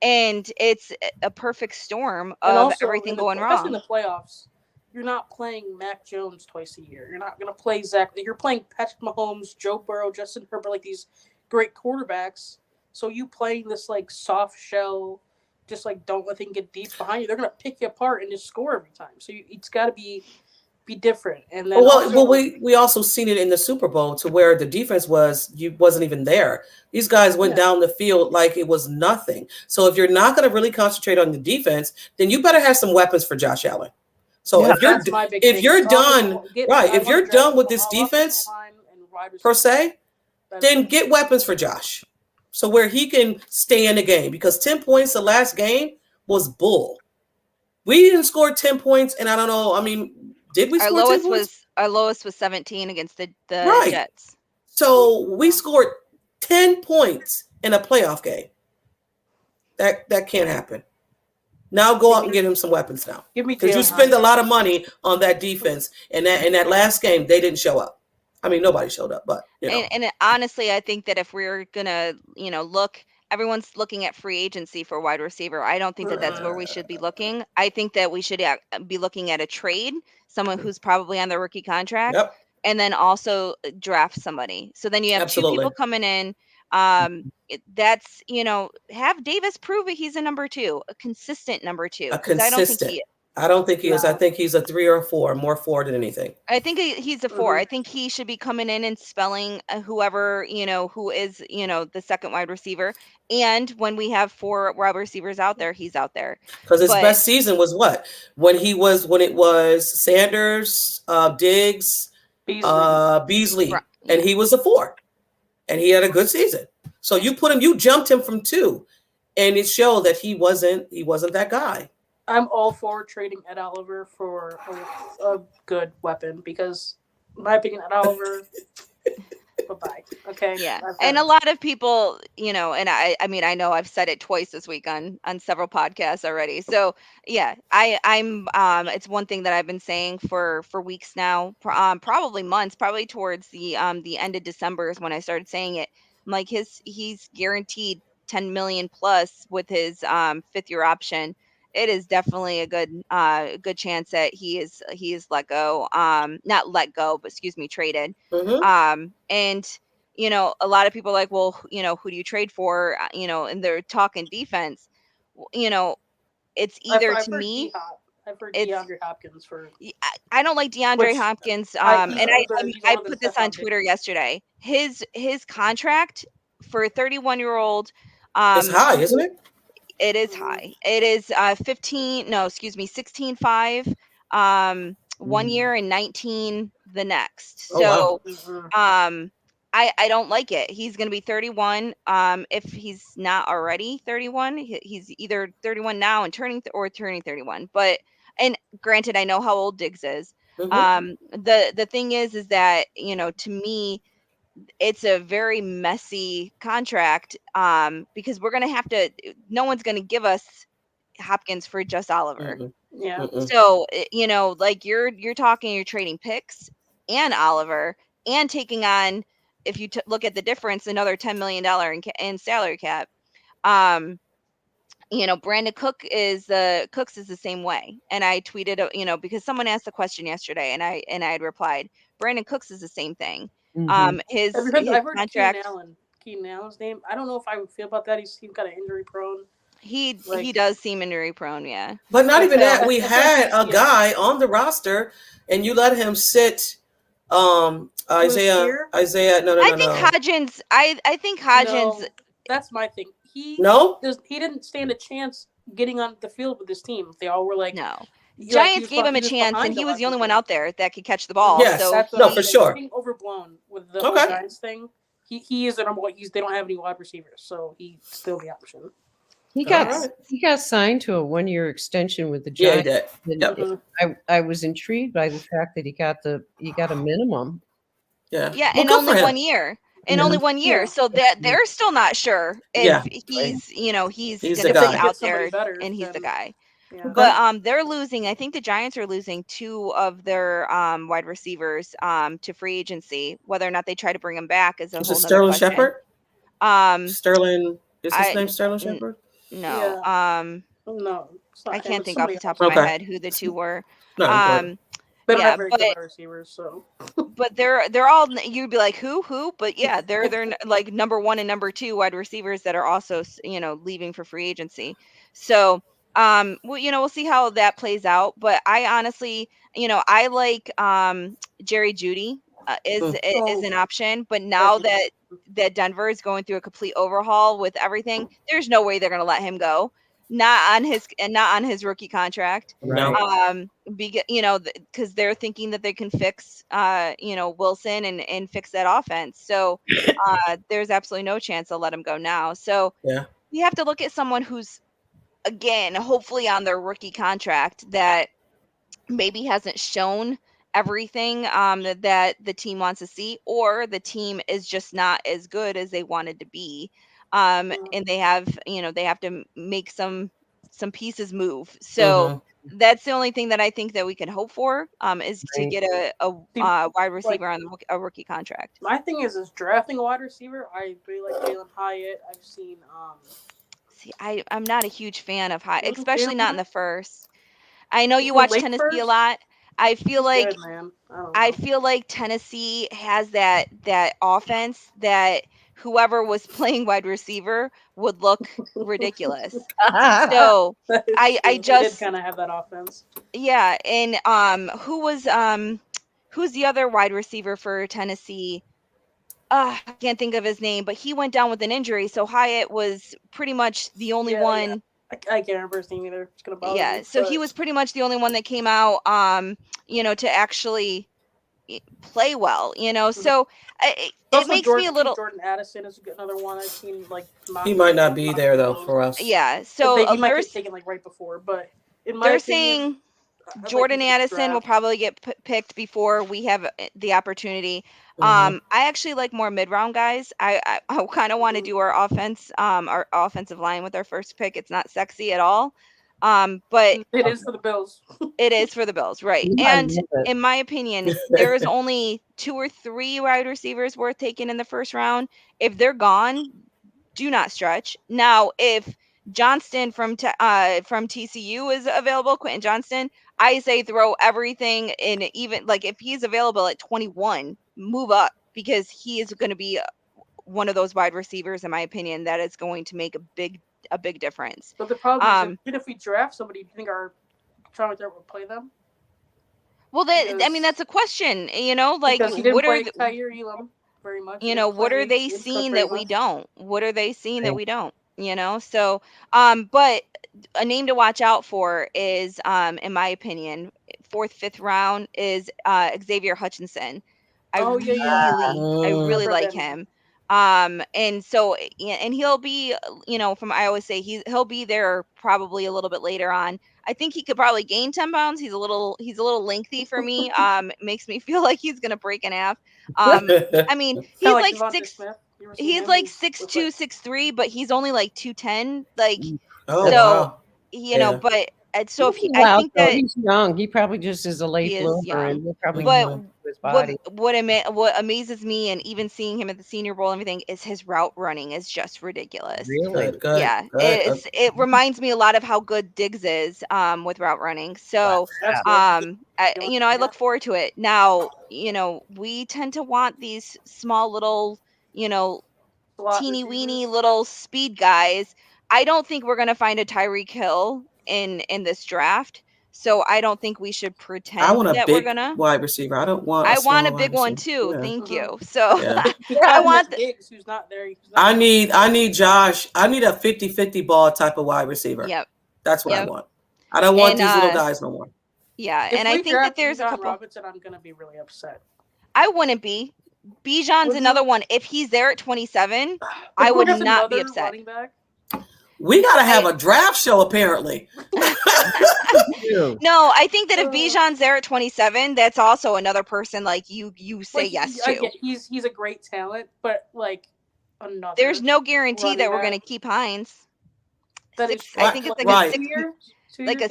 and it's a perfect storm of everything going wrong. In the playoffs, you're not playing Mac Jones twice a year. You're not going to play Zach. You're playing Patrick Mahomes, Joe Burrow, Justin Herbert, like these great quarterbacks. So you playing this like soft shell, just like don't let things get deep behind you. They're going to pick you apart and just score every time. So it's got to be different. And then we also seen it in the Super Bowl to where the defense wasn't even there. These guys went down the field like it was nothing. So if you're not going to really concentrate on the defense, then you better have some weapons for Josh Allen. So if you're done with this defense per se, then get weapons for Josh. So where he can stay in the game, because 10 points the last game was bull. We didn't score 10 points, and I don't know. I mean, did we score 10 points? Our lowest was 17 against the Jets. So we scored 10 points in a playoff game. That can't happen. Now go out and get him some weapons now. Because you spend a lot of money on that defense, and in that last game they didn't show up. I mean, nobody showed up, but and honestly, I think that if we're gonna look, everyone's looking at free agency for wide receiver. I don't think that that's where we should be looking. I think that we should be looking at a trade, someone who's probably on the rookie contract, and then also draft somebody. So then you have two people coming in. That's have Davis prove it. He's a number 2, a consistent number 2. I don't think he is. I think he's a 3 or a 4, more 4 than anything. I think he's a 4. I think he should be coming in and spelling whoever, who is, the second wide receiver. And when we have 4 wide receivers out there, he's out there. Because his best season was what? When it was Sanders, Diggs, Beasley, and he was a 4. And he had a good season. So you jumped him from 2, and it showed that he wasn't that guy. I'm all for trading Ed Oliver for a good weapon because, in my opinion, Ed Oliver, bye-bye. Okay. Yeah, and a lot of people, and I mean, I know I've said it twice this week on several podcasts already. So yeah, I'm it's one thing that I've been saying for weeks now, probably months, probably towards the end of December is when I started saying it. I'm like he's guaranteed 10 million plus with his 5th year option. It is definitely a good chance that he is let go, not let go, but traded. Mm-hmm. And a lot of people are like, well, who do you trade for? And they're talking defense. It's either I've to me. I've heard DeAndre Hopkins for. I don't like DeAndre Hopkins. And I put this on Twitter yesterday. His contract for a 31-year-old. It's high, isn't it? It is high. It is 16.5 1 year and 19 the next. So I don't like it. He's going to be 31 if he's not already 31. He's either 31 now and turning 31. But and granted, I know how old Diggs is. The thing is that to me it's a very messy contract because we're going to have to, no one's going to give us Hopkins for just Oliver. Yeah. So, like you're trading picks and Oliver and taking on, if you look at the difference, another $10 million in salary cap. Brandon Cooks is the same way. And I tweeted, because someone asked the question yesterday and I had replied, Brandon Cooks is the same thing. His contract. Keenan Allen's name. I don't know if I would feel about that. He seemed kind of injury prone. He does seem injury prone, yeah. But not even that. We had a guy on the roster, and you let him sit. Isaiah. No. I think Hodgins. I think Hodgins. No, that's my thing. He didn't stand a chance getting on the field with his team. They all were like, no. Giants gave him a chance, and he was the only one out there that could catch the ball. Yes, so for sure. Being overblown with the whole Giants thing. He is the number one. They don't have any wide receivers, so he's still the option. He got signed to a 1-year extension with the Giants. Yeah, he did. I was intrigued by the fact that he got a minimum. Yeah. Yeah, in only 1 year. Only 1 year. Yeah. So that they're still not sure if he's going to be out there and he's the guy. Yeah. But they're losing. I think the Giants are losing 2 of their wide receivers to free agency. Whether or not they try to bring them back is a whole Sterling question. Shepard? Sterling is his name Sterling Shepard? No. No. It's not I him, can't it's think off somebody the top else. of my Okay. head who the two were. No, go ahead. They don't yeah, have very good but- wide receivers, so But they're all, you'd be like, who? But yeah, they're like number 1 and number 2 wide receivers that are also, leaving for free agency. So well, we'll see how that plays out. But I honestly, I like Jerry Jeudy is an option. But now that Denver is going through a complete overhaul with everything, there's no way they're going to let him go. Not on his rookie contract. No. Because they're thinking that they can fix Wilson and fix that offense. So there's absolutely no chance they'll let him go now. So Yeah. we have to look at someone who's, again, hopefully on their rookie contract, that maybe hasn't shown everything that the team wants to see, or the team is just not as good as they wanted to be. And they have to make some pieces move. So that's the only thing that I think that we can hope for, is to get a wide receiver on a rookie contract. my thing is drafting a wide receiver. I really like Jalen Hyatt. I've seen See, I'm not a huge fan of Hyatt, Really? especially Jalen not in the Hyatt? first. I know you Even watch late Tennessee a first? lot. I feel he's like good, man. I don't know. feel like Tennessee has that offense that whoever was playing wide receiver would look ridiculous. So That is I true. They just- did kind of have that offense. yeah, and who's the other wide receiver for Tennessee? I can't think of his name, but he went down with an injury, so Hyatt was pretty much the only Yeah, one. yeah. I can't remember his name either. It's gonna bother Yeah, me. so he was pretty much the only one that came out, to actually play well, So it makes me a little. Jordan Addison is another one I've seen. Like He might not be there though for us. Yeah, so he might get taken like right before, but in my they're opinion, saying I'd like Jordan to see the Addison will draft. probably get picked before we have the opportunity. Mhm. I actually like more mid-round guys. I kind of want to do our offensive line with our first pick. It's not sexy at all, but It is for the Bills. it is for the Bills, right? Yeah, I And love it. in my opinion, there is only 2 or 3 wide receivers worth taking in the first round. If they're gone, do not stretch. Now, if Johnston from TCU is available, Quentin Johnston, I say throw everything in. Even like if he's available at 21, move up, because he is going to be one of those wide receivers, in my opinion, that is going to make a big difference. But the problem is, even if we draft somebody, do you think our Charlie Threat will play them? Well, that's a question. Like Because he didn't what are play Kaiir Elam very much. what are they seeing that we don't? What are they seeing that we don't? So but a name to watch out for is in my opinion, 4th, 5th round is Xavier Hutchinson. I really like him. And so and he'll be, I always say he'll be there probably a little bit later on. I think he could probably gain 10 pounds. He's a little lengthy for me. It makes me feel like he's gonna break in half. I mean, he's like Devonta 6. Smith. You ever seen He's him? like He's 6'2", 6'3", but he's only like 210. Like, Oh, so wow. Yeah. But so if He's I wild, think though. that he's young. He probably just is a late He is bloomer, young. and he'll probably But get into his body. what amazes me, and even seeing him at the Senior Bowl and everything, is his route running is just ridiculous. Really? Good. Yeah, Good. it reminds me a lot of how good Diggs is with route running. So That's good. I look forward to it. Now, we tend to want these small little, Slot teeny receivers. weeny little speed guys. I don't think we're gonna find a Tyreek Hill in this draft. So I don't think we should pretend I want a that we're big gonna. wide receiver. I don't want. I want a small big wide one receiver. too. Yeah. Thank Mhm. you. So Yeah. I want Diggs, who's not there. I need Josh. I need a 50-50 ball type of wide receiver. Yep. That's what I Yep. want. I don't want And, these little guys no more. Yeah, If and we I think that draft there's a Bijan couple. Robinson, I'm gonna be really upset. I wouldn't be. Bijan's Would you? another one. If he's there at 27, I Who would has not be another upset. running back? We gotta have a draft show apparently. Ew. No, I think that if Uh, Bijan's there at 27, that's also another person like you say Like, yes I to. get he's a great talent, but like another. There's no guarantee running that we're back. going to keep Hines. That Six- is I think it's like Right. a 6 2-year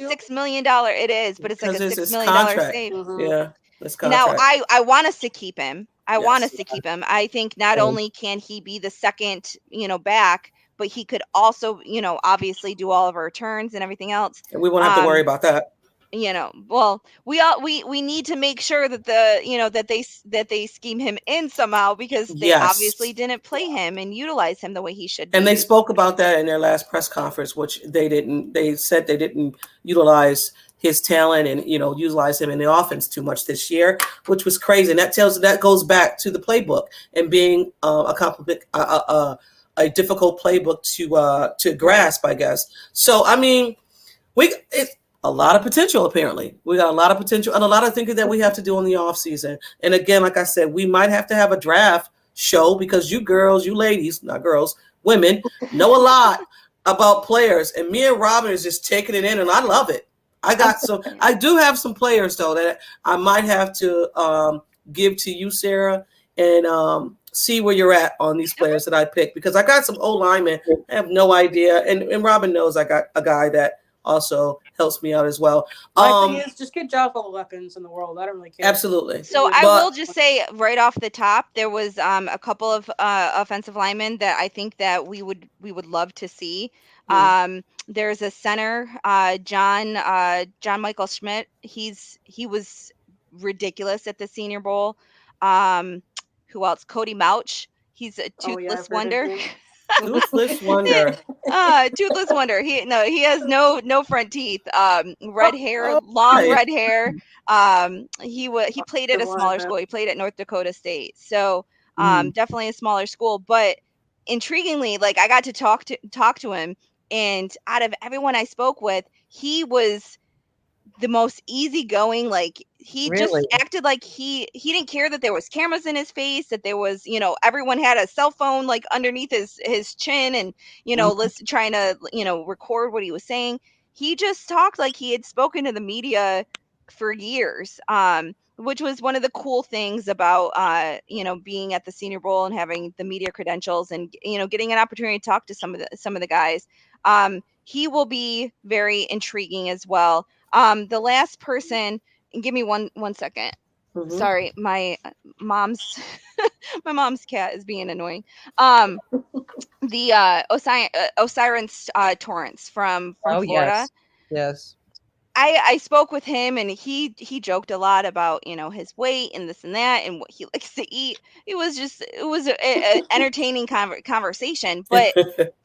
$6 million. It is, but it's like Because a it's $6 his million contract. save. Mhm. Yeah. This Now contract. I want us to keep him. I want Yes. us to keep him. I think not Yeah. only can he be the second, back, but he could also, obviously do all of our returns and everything else. And we won't have to worry about that. Well, we need to make sure that that they scheme him in somehow, because they obviously didn't play him and utilize him the way he should be. And they spoke about that in their last press conference, which they said they didn't utilize his talent and utilize him in the offense too much this year, which was crazy. And that goes back to the playbook and being a difficult playbook to grasp, I guess. So I mean, it's a lot of potential. Apparently, we got a lot of potential and a lot of thinking that we have to do in the off season. And again, like I said, we might have to have a draft show, because you ladies, not girls, women, know a lot about players, and me and Robin is just taking it in, and I love it. I do have some players though that I might have to give to you, Sarah, and see where you're at on these players that I picked, because I got some old linemen. I have no idea, and Robin knows I got a guy that also helps me out as well. My thing is, just get Josh all the weapons in the world. I don't really care. Absolutely. So I will just say right off the top, there was a couple of offensive linemen that I think that we would love to see. There's a center, John Michael Schmidt. He was ridiculous at the Senior Bowl. Who else? Cody Mouch. He's a toothless wonder. Toothless wonder. Toothless wonder. He has no front teeth. Red hair, long red hair. He played at a smaller school. He played at North Dakota State. So definitely a smaller school. But intriguingly, like, I got to talk to him, and out of everyone I spoke with, he was the most easygoing. Like, he just acted like he didn't care that there was cameras in his face, that there was, everyone had a cell phone like underneath his chin, and trying to record what he was saying. He just talked like he had spoken to the media for years, which was one of the cool things about being at the Senior Bowl and having the media credentials, and getting an opportunity to talk to some of the guys. He will be very intriguing as well. The last person, and give me one second. Mm-hmm. Sorry, my mom's cat is being annoying. The O'Cyrus Torrence from Florida. Yes. I spoke with him, and he joked a lot about his weight and this and that and what he likes to eat. It was an entertaining conversation, but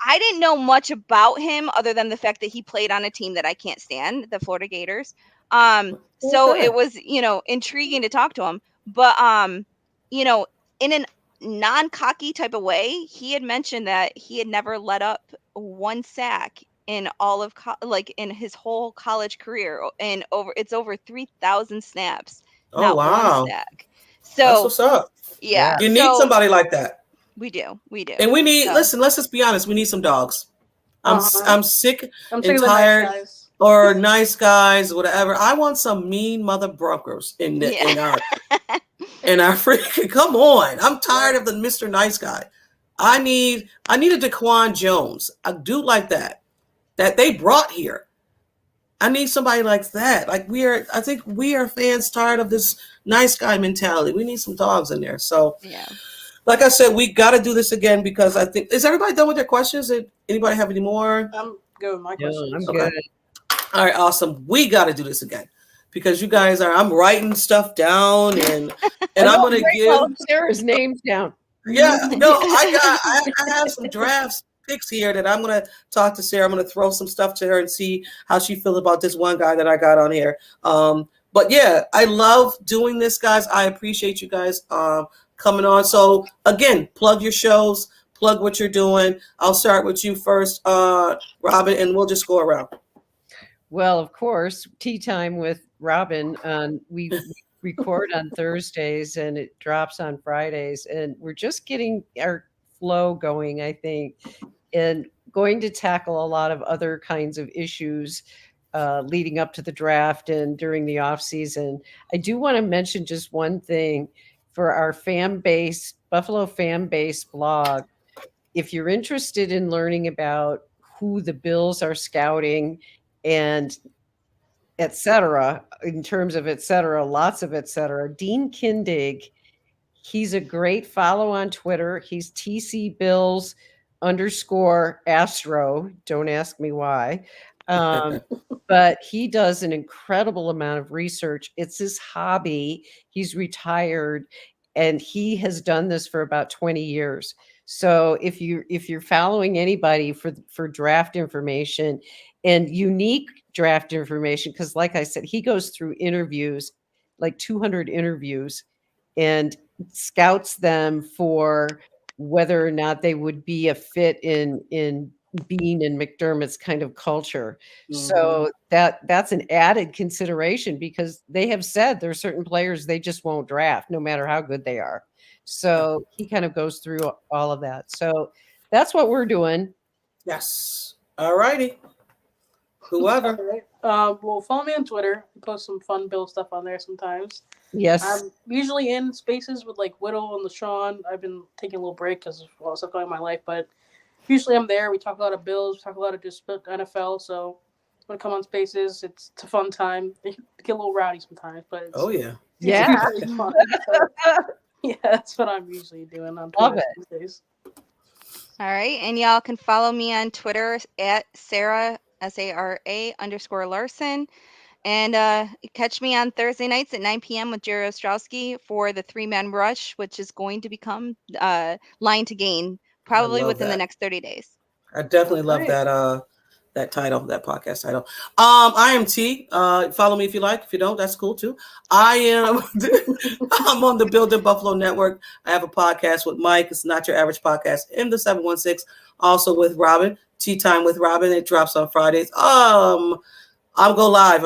I didn't know much about him other than the fact that he played on a team that I can't stand, the Florida Gators. So it was intriguing to talk to him, but in a non-cocky type of way, he had mentioned that he had never let up one sack in all of in his whole college career, and it's over 3,000 snaps. Oh, wow. One sack. So that's what's up. Yeah. You need somebody like that. We do. And we need, listen, let's just be honest. We need some dogs. I'm sick and tired, nice or nice guys, whatever. I want some mean mother brokers in our freaking, come on. I'm tired of the Mr. Nice Guy. I need a Daquan Jones, a dude like that they brought here. I need somebody like that. Like I think we are fans tired of this nice guy mentality. We need some dogs in there. So like I said, we got to do this again, because I think, is everybody done with their questions? Did anybody have any more? I'm good with my questions. I'm good. All right, awesome. We got to do this again, because you guys I'm writing stuff down, and I'm going to give Sarah's names down. Yeah, no, I have some drafts picks here that I'm going to talk to Sarah. I'm going to throw some stuff to her and see how she feels about this one guy that I got on here. But yeah, I love doing this, guys. I appreciate you guys coming on. So again, plug your shows, plug what you're doing. I'll start with you first, Robin, and we'll just go around. Well, of course, Tea Time with Robin. We record on Thursdays and it drops on Fridays, and we're just getting our flow going, I think, and going to tackle a lot of other kinds of issues leading up to the draft and during the off season. I do want to mention just one thing for our fan base, Buffalo fan base blog. If you're interested in learning about who the Bills are scouting and et cetera, in terms of et cetera, lots of et cetera, Dean Kindig, he's a great follow on Twitter. He's TC Bills underscore Astro. Don't ask me why. But he does an incredible amount of research. It's his hobby. He's retired and he has done this for about 20 years. So if you're following anybody for draft information and unique draft information, because like I said, he goes through interviews, like 200 interviews, and scouts them for whether or not they would be a fit in being in McDermott's kind of culture. So that's an added consideration because they have said there are certain players they just won't draft no matter how good they are. So he kind of goes through all of that. So that's what we're doing. Yes. All righty. Whoever. All right. Well, follow me on Twitter. I post some fun Bill stuff on there sometimes. Yes. I'm usually in spaces with like Whittle and LaShawn. I've been taking a little break because of a lot of stuff going on in my life, but usually I'm there. We talk a lot of Bills, we talk a lot of just NFL. So when I come on spaces, it's a fun time. It can get a little rowdy sometimes, but it's, Yeah. it's usually fun. So, yeah, that's what I'm usually doing on Love Twitter it. these days. All right. And y'all can follow me on Twitter at Sarah, SARA_Larson. And catch me on Thursday nights at 9 p.m. with Jerry Ostrowski for the 3-Man Rush, which is going to become Line to Gain probably love within the that. next 30 days. I definitely love Right. that title, that podcast title. I am T. Follow me if you like. If you don't, that's cool too. I'm on the Build in Buffalo Network. I have a podcast with Mike. It's Not Your Average Podcast in the 716. Also with Robin, Tea Time with Robin. It drops on Fridays. I go live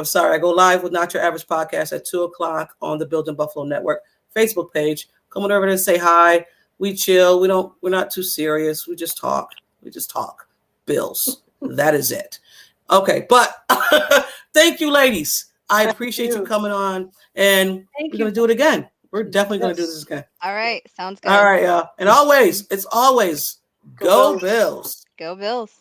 with Not Your Average Podcast at 2:00 on the Build in Buffalo Network Facebook page. Come on over there and say hi. We chill. We're not too serious. We just talk. Bills. That is it. Okay, but thank you, ladies. I appreciate you coming on, and we're gonna do it again. We're definitely gonna do this again. All right. Sounds good. All right, y'all. And always, it's always go Bills. Go Bills.